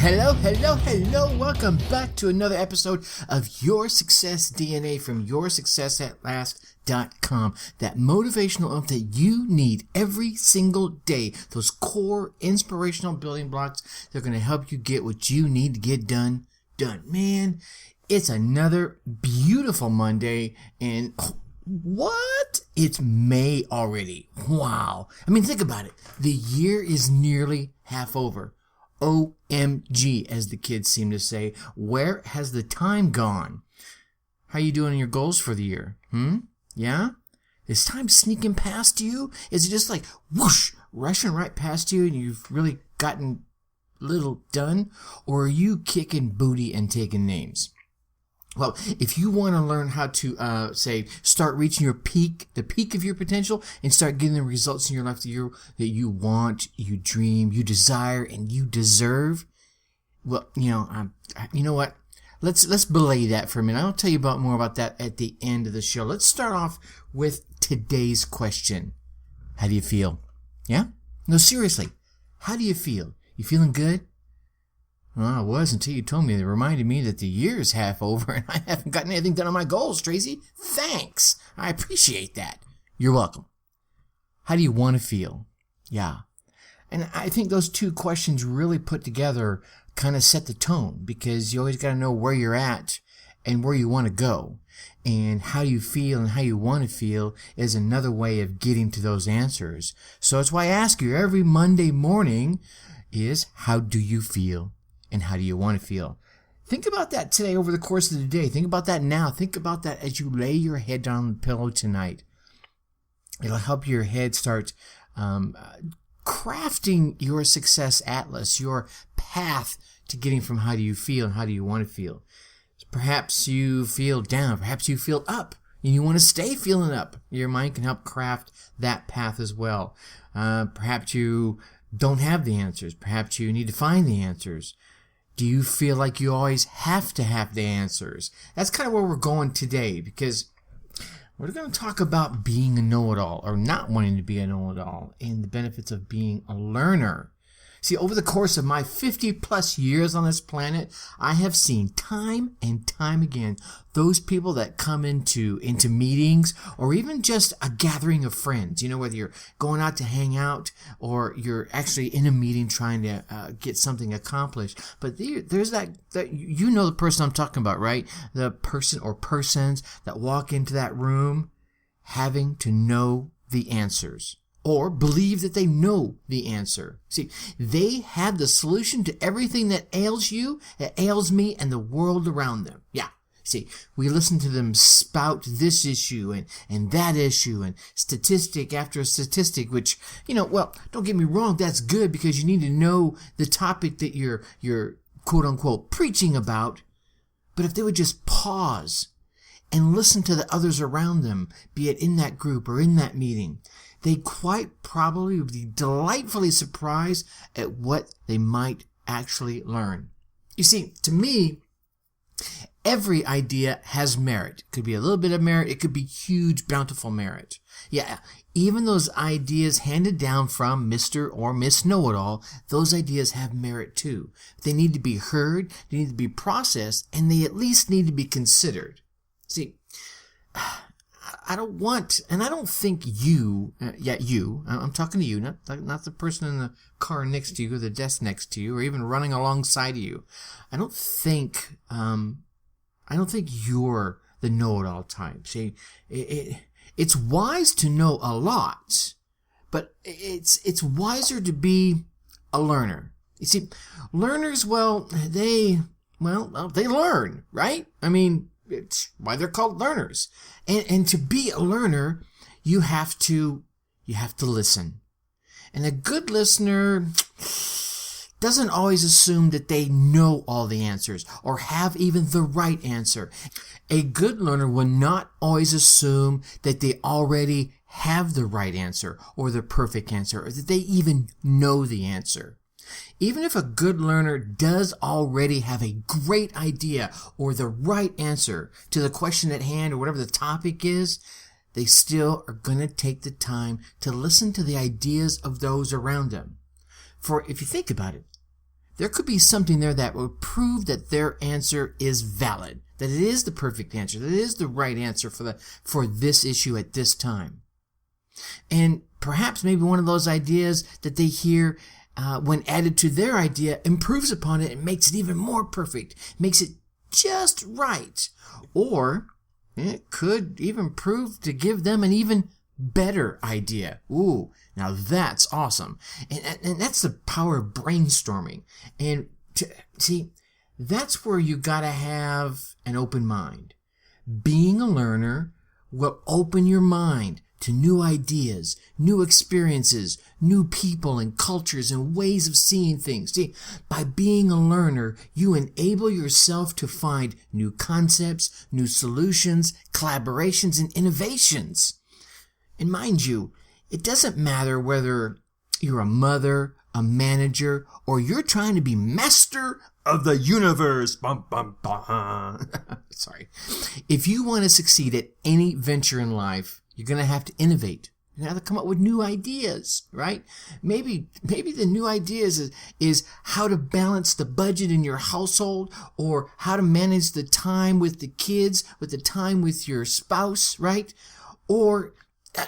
Hello. Welcome back to another episode of Your Success DNA from YourSuccessAtLast.com. That motivational oomph that you need every single day. Those core inspirational building blocks that are going to help you get what you need to get done. Man, it's another beautiful Monday, and what? It's May already. Wow. I mean, think about it. The year is nearly half over. OMG, as the kids seem to say. Where has the time gone? How you doing on your goals for the year? Yeah? Is time sneaking past you? Is it just like whoosh, rushing right past you and you've really gotten little done? Or are you kicking booty and taking names? Well, if you want to learn how to, start reaching the peak of your potential and start getting the results in your life that you want, you dream, you desire, and you deserve, well, you know what? Let's belay that for a minute. I'll tell you more about that at the end of the show. Let's start off with today's question. How do you feel? Yeah? No, seriously. How do you feel? You feeling good? Well, I was until you told me. It reminded me that the year is half over and I haven't gotten anything done on my goals, Tracy. Thanks. I appreciate that. You're welcome. How do you want to feel? Yeah. And I think those two questions really put together kind of set the tone, because you always got to know where you're at and where you want to go. And how you feel and how you want to feel is another way of getting to those answers. So that's why I ask you every Monday morning is, how do you feel? And how do you want to feel? Think about that today over the course of the day. Think about that now. Think about that as you lay your head down on the pillow tonight. It'll help your head start crafting your success atlas, your path to getting from how do you feel and how do you want to feel. Perhaps you feel down. Perhaps you feel up and you want to stay feeling up. Your mind can help craft that path as well. Perhaps you don't have the answers. Perhaps you need to find the answers. Do you feel like you always have to have the answers? That's kind of where we're going today, because we're going to talk about being a know-it-all or not wanting to be a know-it-all and the benefits of being a learner. See, over the course of my 50 plus years on this planet, I have seen time and time again those people that come into meetings or even just a gathering of friends, whether you're going out to hang out or you're actually in a meeting trying to get something accomplished. But there's that the person I'm talking about, right? The person or persons that walk into that room having to know the answers, or believe that they know the answer. See, they have the solution to everything that ails you, that ails me, and the world around them. Yeah. See, we listen to them spout this issue and that issue and statistic after statistic, which, don't get me wrong, that's good because you need to know the topic that you're quote unquote preaching about. But if they would just pause and listen to the others around them, be it in that group or in that meeting, they quite probably would be delightfully surprised at what they might actually learn. You see, to me, every idea has merit. It could be a little bit of merit. It could be huge, bountiful merit. Yeah, even those ideas handed down from Mr. or Miss Know-It-All, those ideas have merit too. They need to be heard, they need to be processed, and they at least need to be considered. See, I don't think I'm talking to you, not the person in the car next to you or the desk next to you or even running alongside of you. I don't think you're the know-it-all type. See, it's wise to know a lot, but it's wiser to be a learner. You see, learners, they learn, right? I mean, it's why they're called learners. And to be a learner, you have to listen. And a good listener doesn't always assume that they know all the answers or have even the right answer. A good learner will not always assume that they already have the right answer or the perfect answer or that they even know the answer. Even if a good learner does already have a great idea or the right answer to the question at hand or whatever the topic is, they still are going to take the time to listen to the ideas of those around them. For if you think about it, there could be something there that would prove that their answer is valid, that it is the perfect answer, that it is the right answer for this issue at this time. And perhaps maybe one of those ideas that they hear when added to their idea improves upon it and makes it even more perfect, makes it just right. Or it could even prove to give them an even better idea. Ooh, now that's awesome. And that's the power of brainstorming. And see, that's where you gotta have an open mind. Being a learner will open your mind to new ideas, new experiences, new people and cultures and ways of seeing things. See, by being a learner, you enable yourself to find new concepts, new solutions, collaborations, and innovations. And mind you, it doesn't matter whether you're a mother, a manager, or you're trying to be master of the universe. Bum, bum, bum. Sorry. If you want to succeed at any venture in life, you're going to have to innovate. You're going to have to come up with new ideas, right? Maybe the new ideas is how to balance the budget in your household, or how to manage the time with the kids, with the time with your spouse, right? Or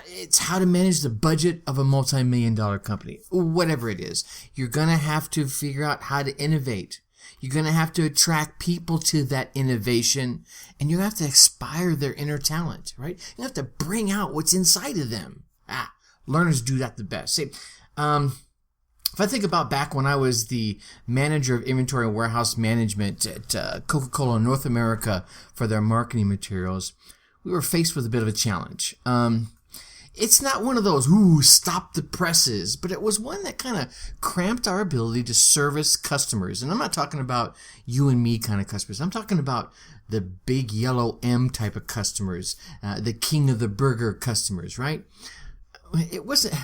it's how to manage the budget of a multi-million-dollar company. Whatever it is, you're going to have to figure out how to innovate. You're going to have to attract people to that innovation, and you have to inspire their inner talent, right? You have to bring out what's inside of them. Learners do that the best. See, if I think about back when I was the manager of inventory and warehouse management at Coca-Cola North America for their marketing materials, we were faced with a bit of a challenge. It's not one of those, stop the presses, but it was one that kind of cramped our ability to service customers. And I'm not talking about you and me kind of customers. I'm talking about the big yellow M type of customers, the king of the burger customers, right? It wasn't,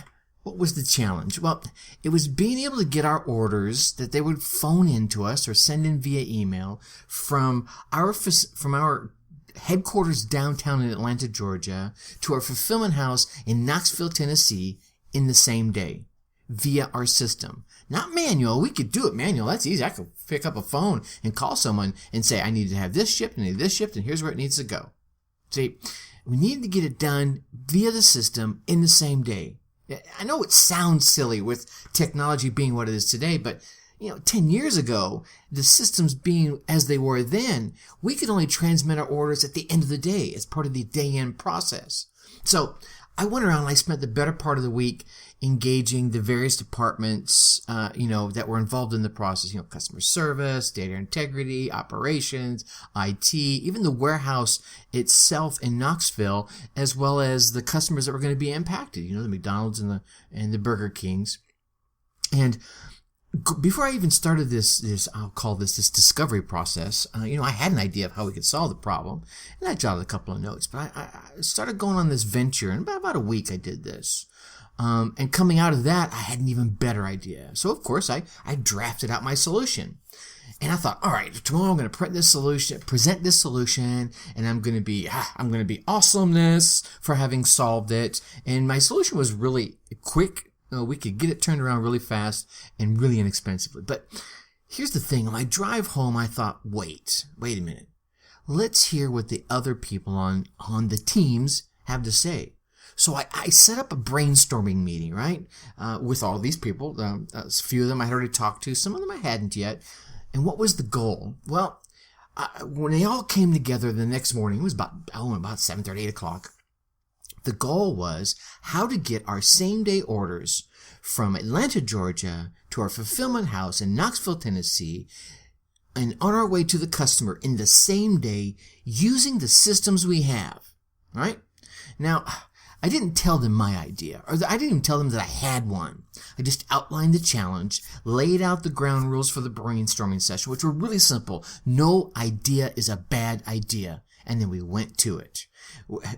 what was the challenge? Well, it was being able to get our orders that they would phone in to us or send in via email from our headquarters downtown in Atlanta, Georgia, to our fulfillment house in Knoxville, Tennessee, in the same day via our system. Not manual. We could do it manual. That's easy. I could pick up a phone and call someone and say, I need to have this shipped, I need this shipped, and here's where it needs to go. See, we needed to get it done via the system in the same day. I know it sounds silly with technology being what it is today, but 10 years ago, the systems being as they were then, we could only transmit our orders at the end of the day as part of the day-end process. So I went around and I spent the better part of the week engaging the various departments, that were involved in the process, customer service, data integrity, operations, IT, even the warehouse itself in Knoxville, as well as the customers that were going to be impacted, the McDonald's and the Burger Kings. And before I even started this I'll call this discovery process, I had an idea of how we could solve the problem, and I jotted a couple of notes, but I started going on this venture, and about a week I did this. And coming out of that, I had an even better idea. So, of course, I drafted out my solution. And I thought, all right, tomorrow I'm going to present this solution, and I'm going to be awesomeness for having solved it. And my solution was really quick. We could get it turned around really fast and really inexpensively. But here's the thing. On my drive home, I thought, wait a minute. Let's hear what the other people on the teams have to say. So I set up a brainstorming meeting, right, with all these people. A few of them I had already talked to. Some of them I hadn't yet. And what was the goal? Well, when they all came together the next morning, it was about 7:30, 8 o'clock. The goal was how to get our same-day orders from Atlanta, Georgia, to our fulfillment house in Knoxville, Tennessee, and on our way to the customer in the same day using the systems we have, right? Now, I didn't tell them my idea, or I didn't even tell them that I had one. I just outlined the challenge, laid out the ground rules for the brainstorming session, which were really simple. No idea is a bad idea. and then we went to it.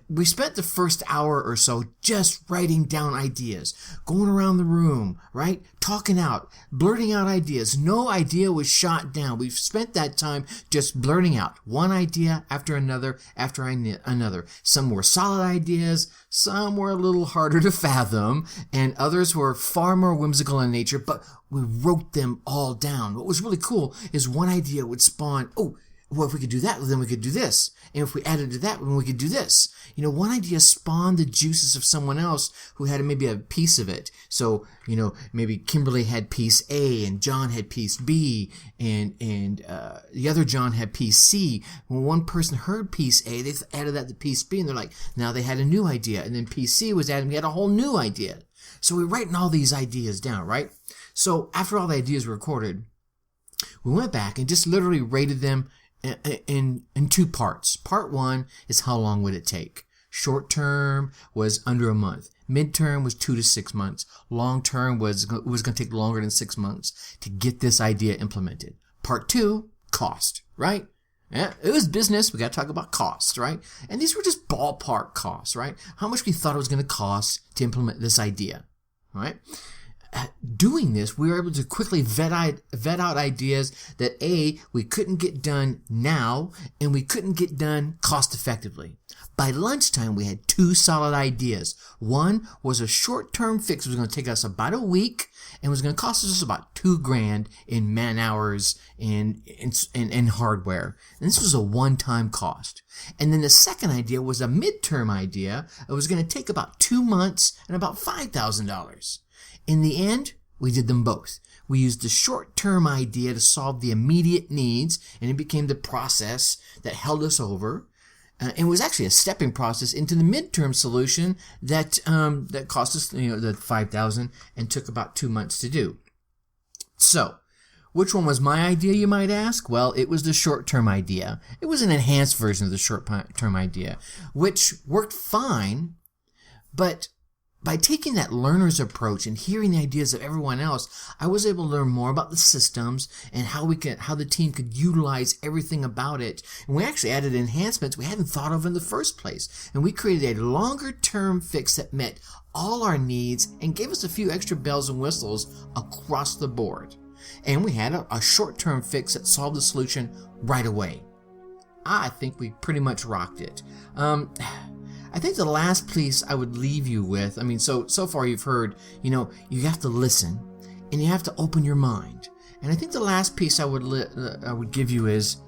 We spent the first hour or so just writing down ideas, going around the room, right? Talking out, blurting out ideas. No idea was shot down. We've spent that time just blurting out one idea after another, another. Some were solid ideas, some were a little harder to fathom, and others were far more whimsical in nature, but we wrote them all down. What was really cool is one idea would spawn, well, if we could do that, then we could do this. And if we added to that, then we could do this. One idea spawned the juices of someone else who had maybe a piece of it. So, maybe Kimberly had piece A and John had piece B and the other John had piece C. When one person heard piece A, they added that to piece B and they're like, now they had a new idea. And then piece C was added and we had a whole new idea. So we're writing all these ideas down, right? So after all the ideas were recorded, we went back and just literally rated them in two parts. Part one is how long would it take? Short term was under a month. Midterm was 2 to 6 months. Long term was going to take longer than 6 months to get this idea implemented. Part two, cost, right? Yeah, it was business. We got to talk about costs, right? And these were just ballpark costs, right? How much we thought it was going to cost to implement this idea, right? Doing this, we were able to quickly vet out ideas that A, we couldn't get done now, and we couldn't get done cost effectively. By lunchtime, we had 2 solid ideas. One was a short-term fix. It was going to take us about a week, and was going to cost us about $2,000 in man hours and hardware. And this was a one-time cost. And then the second idea was a midterm idea. It was going to take about 2 months and about $5,000. In the end, we did them both. We used the short-term idea to solve the immediate needs, and it became the process that held us over. It was actually a stepping process into the midterm solution that cost us, the $5,000 and took about 2 months to do. So, which one was my idea, you might ask? Well, it was the short-term idea. It was an enhanced version of the short-term idea, which worked fine, but by taking that learner's approach and hearing the ideas of everyone else, I was able to learn more about the systems and how the team could utilize everything about it. And we actually added enhancements we hadn't thought of in the first place. And we created a longer-term fix that met all our needs and gave us a few extra bells and whistles across the board. And we had a short-term fix that solved the solution right away. I think we pretty much rocked it. I think the last piece I would leave you with, so far you've heard, you have to listen and you have to open your mind. And I think the last piece I would give you is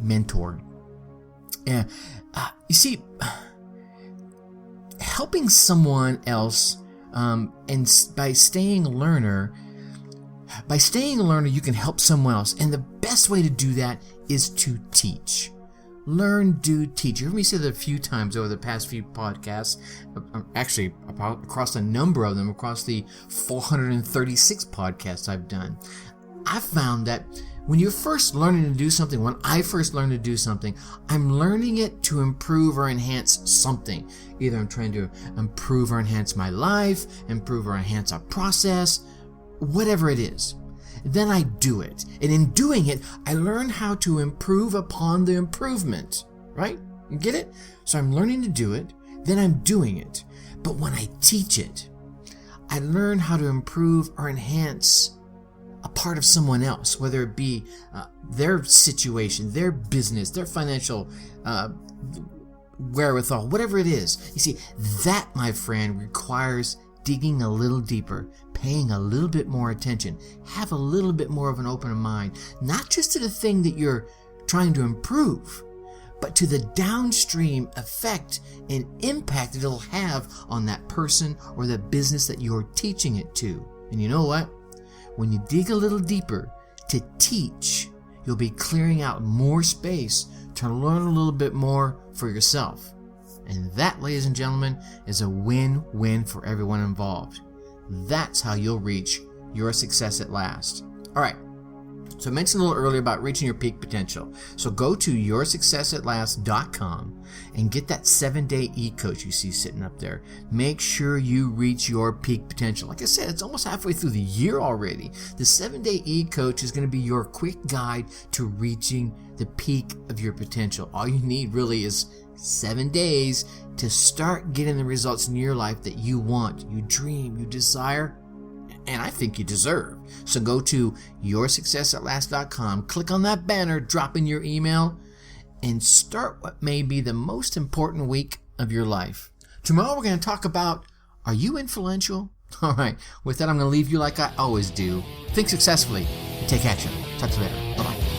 mentor. You see, helping someone else, and by staying a learner, you can help someone else. And the best way to do that is to teach. Learn, do, teach. You heard me say that a few times over the past few podcasts, actually across a number of them, across the 436 podcasts I've done. I found that when you're first learning to do something, when I first learned to do something, I'm learning it to improve or enhance something. Either I'm trying to improve or enhance my life, improve or enhance a process, whatever it is. Then I do it. And in doing it, I learn how to improve upon the improvement. Right? You get it? So I'm learning to do it, then I'm doing it. But when I teach it, I learn how to improve or enhance a part of someone else, whether it be their situation, their business, their financial wherewithal, whatever it is. You see, that, my friend, requires digging a little deeper, paying a little bit more attention, have a little bit more of an open mind, not just to the thing that you're trying to improve, but to the downstream effect and impact that it'll have on that person or the business that you're teaching it to. And you know what? When you dig a little deeper to teach, you'll be clearing out more space to learn a little bit more for yourself. And that, ladies and gentlemen, is a win-win for everyone involved. That's how you'll reach your success at last. All right. So I mentioned a little earlier about reaching your peak potential. So go to yoursuccessatlast.com and get that 7-day e-coach you see sitting up there. Make sure you reach your peak potential. Like I said, it's almost halfway through the year already. The 7-day e-coach is going to be your quick guide to reaching the peak of your potential. All you need really is 7 days to start getting the results in your life that you want, you dream, you desire, and I think you deserve. So go to yoursuccessatlast.com, click on that banner, drop in your email, and start what may be the most important week of your life. Tomorrow we're going to talk about, are you influential? All right, with that I'm going to leave you like I always do. Think successfully and take action. Talk to you later. Bye-bye.